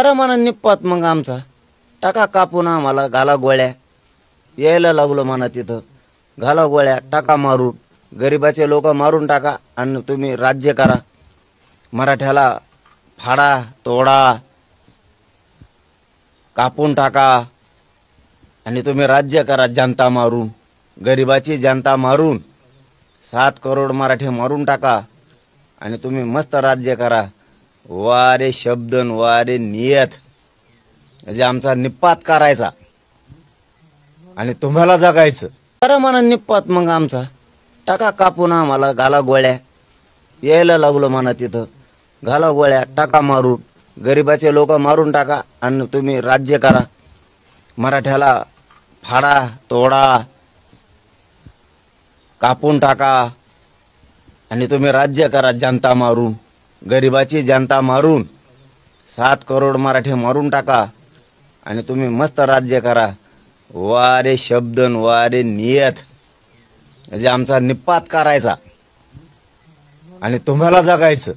करा म्हणा निप्पात मग आमचा टाका कापून आम्हाला घाला गोळ्या यायला लागलो म्हणा तिथं घाला गोळ्या टाका मारून गरिबाचे लोक मारून टाका आणि तुम्ही राज्य करा मराठ्याला फाडा तोडा कापून टाका आणि तुम्ही राज्य करा जनता मारून गरिबाची जनता मारून 7 करोड मराठे मारून टाका आणि तुम्ही मस्त राज्य करा वारे शब्दन वारे नियत म्हणजे आमचा निपात करायचा आणि तुम्हाला जगायचं करा म्हणा निपात मग आमचा टाका कापून आम्हाला घाला गोळ्या यायला लागलो म्हणा तिथं घाला गोळ्या टाका मारून गरिबाचे लोक मारून टाका आणि तुम्ही राज्य करा मराठ्याला फाडा तोडा कापून टाका आणि तुम्ही राज्य करा जनता मारून गरिबाची जनता मारून 7 करोड मराठे मारून टाका आणि तुम्ही मस्त राज्य करा वारे शब्दन वारे नियत म्हणजे आमचा निपात करायचा आणि तुम्हाला जगायचं